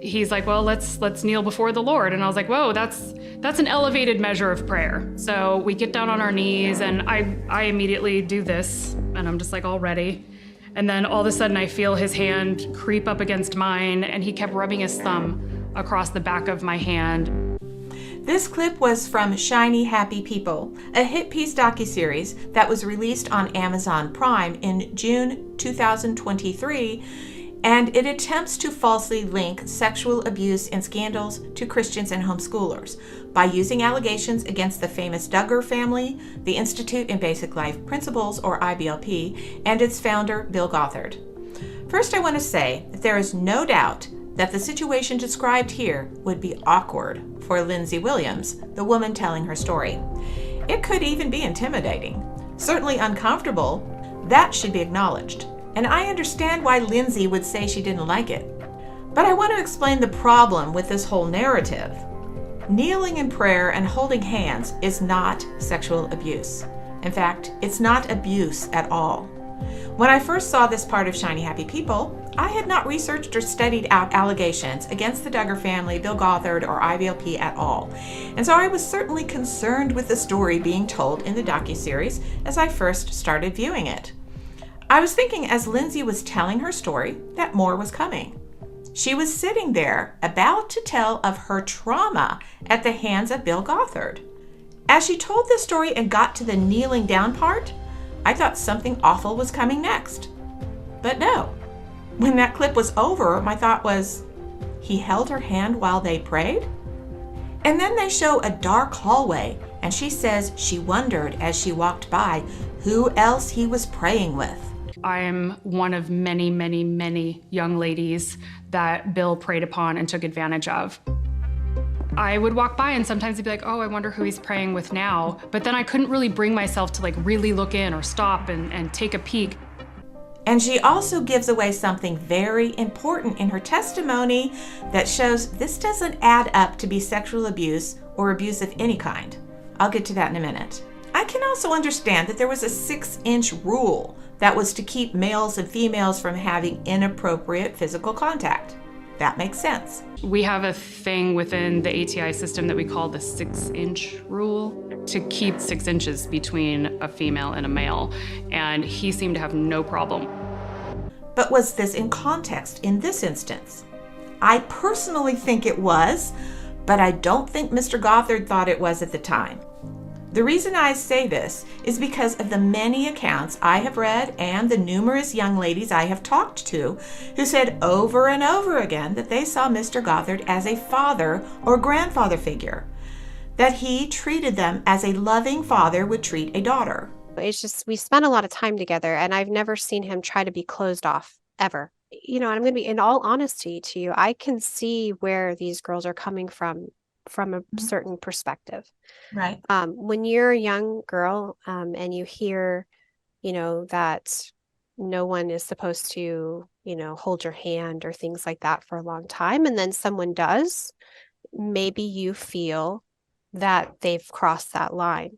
he's like, well, let's kneel before the Lord. And I was like, whoa, that's an elevated measure of prayer. So we get down on our knees, and I immediately do this, and I'm just like all ready. And then all of a sudden I feel his hand creep up against mine, and he kept rubbing his thumb across the back of my hand. This clip was from Shiny Happy People, a hit-piece docuseries that was released on Amazon Prime in June 2023, and it attempts to falsely link sexual abuse and scandals to Christians and homeschoolers by using allegations against the famous Duggar family, the Institute in Basic Life Principles, or IBLP, and its founder, Bill Gothard. First, I want to say that there is no doubt that the situation described here would be awkward for Lindsay Williams, the woman telling her story. It could even be intimidating, certainly uncomfortable. That should be acknowledged. And I understand why Lindsay would say she didn't like it. But I want to explain the problem with this whole narrative. Kneeling in prayer and holding hands is not sexual abuse. In fact, it's not abuse at all. When I first saw this part of Shiny Happy People, I had not researched or studied out allegations against the Duggar family, Bill Gothard, or IBLP at all. And so I was certainly concerned with the story being told in the docuseries as I first started viewing it. I was thinking as Lindsay was telling her story that more was coming. She was sitting there about to tell of her trauma at the hands of Bill Gothard. As she told the story and got to the kneeling down part, I thought something awful was coming next. But no. When that clip was over, my thought was, he held her hand while they prayed? And then they show a dark hallway, and she says she wondered as she walked by who else he was praying with. I'm one of many, many, many young ladies that Bill preyed upon and took advantage of. I would walk by and sometimes he'd be like, oh, I wonder who he's praying with now. But then I couldn't really bring myself to like really look in or stop and take a peek. And she also gives away something very important in her testimony that shows this doesn't add up to be sexual abuse or abuse of any kind. I'll get to that in a minute. I can also understand that there was a 6-inch rule that was to keep males and females from having inappropriate physical contact. That makes sense. We have a thing within the ATI system that we call the 6-inch rule to keep 6 inches between a female and a male, and he seemed to have no problem. But was this in context in this instance? I personally think it was, but I don't think Mr. Gothard thought it was at the time. The reason I say this is because of the many accounts I have read and the numerous young ladies I have talked to who said over and over again that they saw Mr. Gothard as a father or grandfather figure, that he treated them as a loving father would treat a daughter. It's just, we spent a lot of time together, and I've never seen him try to be closed off, ever. You know, and I'm going to be, in all honesty to you, I can see where these girls are coming from a certain perspective. Right. When you're a young girl and you hear, you know, that no one is supposed to, you know, hold your hand or things like that for a long time, and then someone does, maybe you feel that they've crossed that line.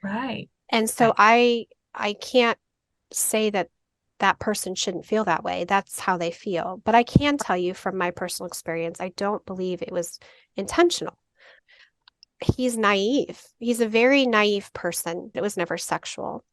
Right. And so I can't say that that person shouldn't feel that way. That's how they feel. But I can tell you from my personal experience, I don't believe it was intentional. He's naive. He's a very naive person. It was never sexual.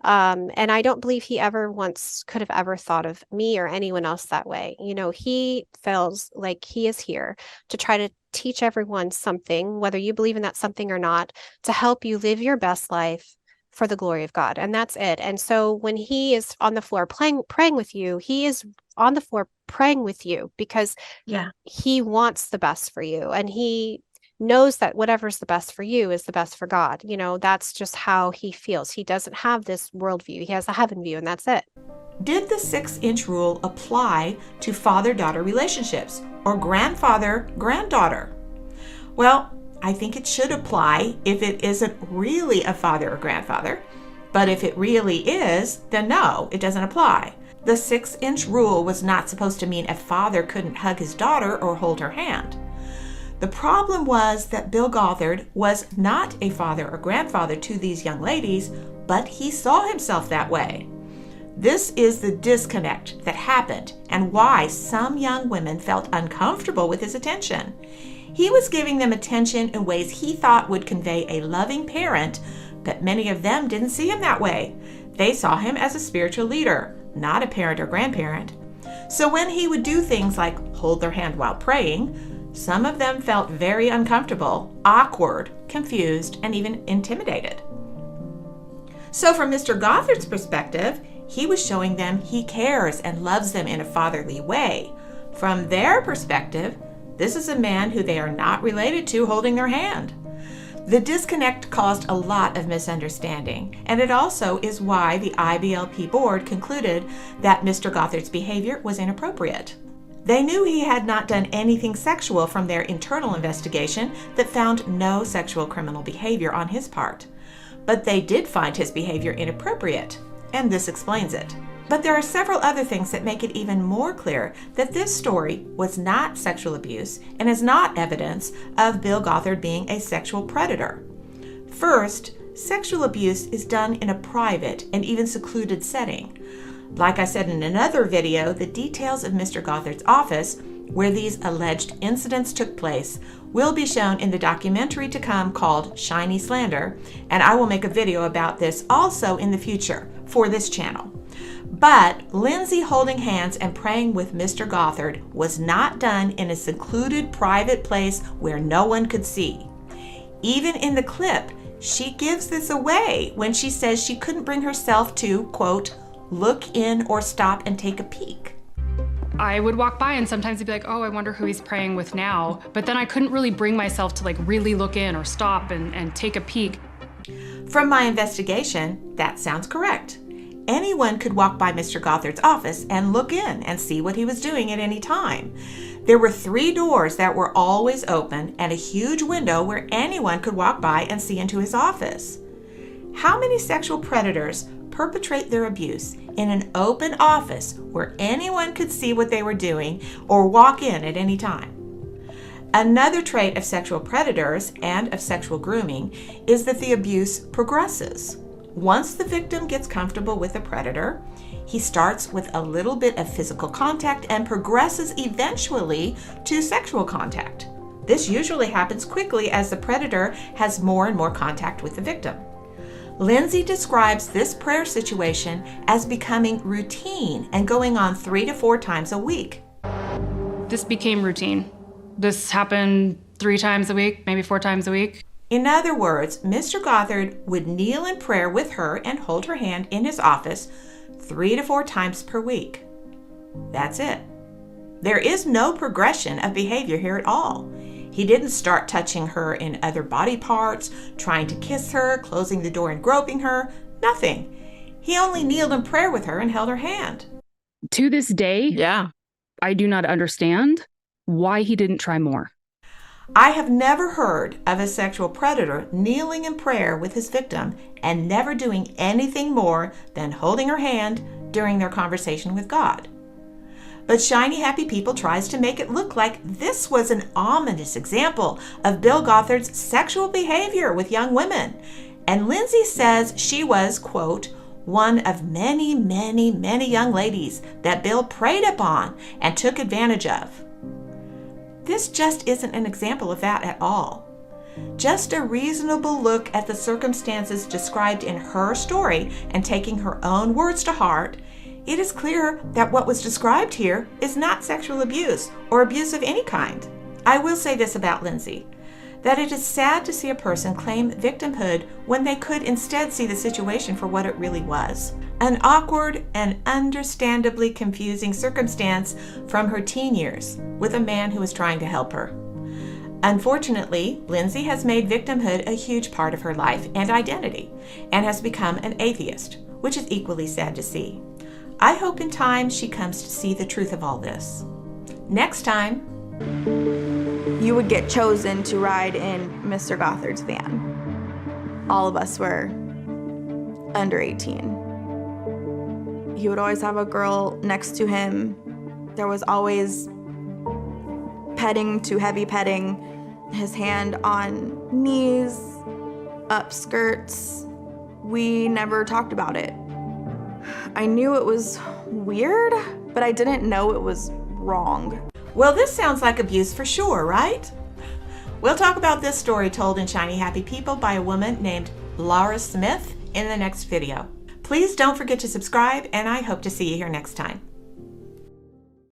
And I don't believe he ever once could have ever thought of me or anyone else that way. You know, he feels like he is here to try to teach everyone something, whether you believe in that something or not, to help you live your best life for the glory of God. And that's it. And so when he is on the floor praying with you, he is on the floor praying with you because he wants the best for you. And he knows that whatever's the best for you is the best for God. You know, that's just how he feels. He doesn't have this worldview. He has a heaven view, and that's it. Did the 6-inch rule apply to father-daughter relationships or grandfather-granddaughter? Well, I think it should apply if it isn't really a father or grandfather. But if it really is, then no, it doesn't apply. The 6-inch rule was not supposed to mean a father couldn't hug his daughter or hold her hand. The problem was that Bill Gothard was not a father or grandfather to these young ladies, but he saw himself that way. This is the disconnect that happened and why some young women felt uncomfortable with his attention. He was giving them attention in ways he thought would convey a loving parent, but many of them didn't see him that way. They saw him as a spiritual leader, not a parent or grandparent. So when he would do things like hold their hand while praying, some of them felt very uncomfortable, awkward, confused, and even intimidated. So from Mr. Gothard's perspective, he was showing them he cares and loves them in a fatherly way. From their perspective, this is a man who they are not related to holding their hand. The disconnect caused a lot of misunderstanding, and it also is why the IBLP board concluded that Mr. Gothard's behavior was inappropriate. They knew he had not done anything sexual from their internal investigation that found no sexual criminal behavior on his part. But they did find his behavior inappropriate, and this explains it. But there are several other things that make it even more clear that this story was not sexual abuse and is not evidence of Bill Gothard being a sexual predator. First, sexual abuse is done in a private and even secluded setting. Like I said in another video, the details of Mr. Gothard's office, where these alleged incidents took place, will be shown in the documentary to come called Shiny SLANDER, and I will make a video about this also in the future for this channel. But Lindsay holding hands and praying with Mr. Gothard was not done in a secluded private place where no one could see. Even in the clip, she gives this away when she says she couldn't bring herself to, quote, look in or stop and take a peek. I would walk by and sometimes I'd be like, oh, I wonder who he's praying with now. But then I couldn't really bring myself to like really look in or stop and take a peek. From my investigation, that sounds correct. Anyone could walk by Mr. Gothard's office and look in and see what he was doing at any time. There were 3 doors that were always open and a huge window where anyone could walk by and see into his office. How many sexual predators perpetrate their abuse in an open office where anyone could see what they were doing or walk in at any time? Another trait of sexual predators and of sexual grooming is that the abuse progresses. Once the victim gets comfortable with the predator, he starts with a little bit of physical contact and progresses eventually to sexual contact. This usually happens quickly as the predator has more and more contact with the victim. Lindsay describes this prayer situation as becoming routine and going on 3 to 4 times a week. This became routine. This happened 3 times a week, maybe 4 times a week. In other words, Mr. Gothard would kneel in prayer with her and hold her hand in his office 3 to 4 times per week. That's it. There is no progression of behavior here at all. He didn't start touching her in other body parts, trying to kiss her, closing the door and groping her, nothing. He only kneeled in prayer with her and held her hand. To this day, I do not understand why he didn't try more. I have never heard of a sexual predator kneeling in prayer with his victim and never doing anything more than holding her hand during their conversation with God. But Shiny Happy People tries to make it look like this was an ominous example of Bill Gothard's sexual behavior with young women. And Lindsay says she was, quote, one of many, many, many young ladies that Bill preyed upon and took advantage of. This just isn't an example of that at all. Just a reasonable look at the circumstances described in her story and taking her own words to heart, it is clear that what was described here is not sexual abuse or abuse of any kind. I will say this about Lindsay, that it is sad to see a person claim victimhood when they could instead see the situation for what it really was. An awkward and understandably confusing circumstance from her teen years with a man who was trying to help her. Unfortunately, Lindsay has made victimhood a huge part of her life and identity and has become an atheist, which is equally sad to see. I hope in time she comes to see the truth of all this. Next time, you would get chosen to ride in Mr. Gothard's van. All of us were under 18. He would always have a girl next to him. There was always petting to heavy petting, his hand on knees, up skirts. We never talked about it. I knew it was weird, but I didn't know it was wrong. Well, this sounds like abuse for sure, right? We'll talk about this story told in Shiny Happy People by a woman named Laura Smith in the next video. Please don't forget to subscribe, and I hope to see you here next time.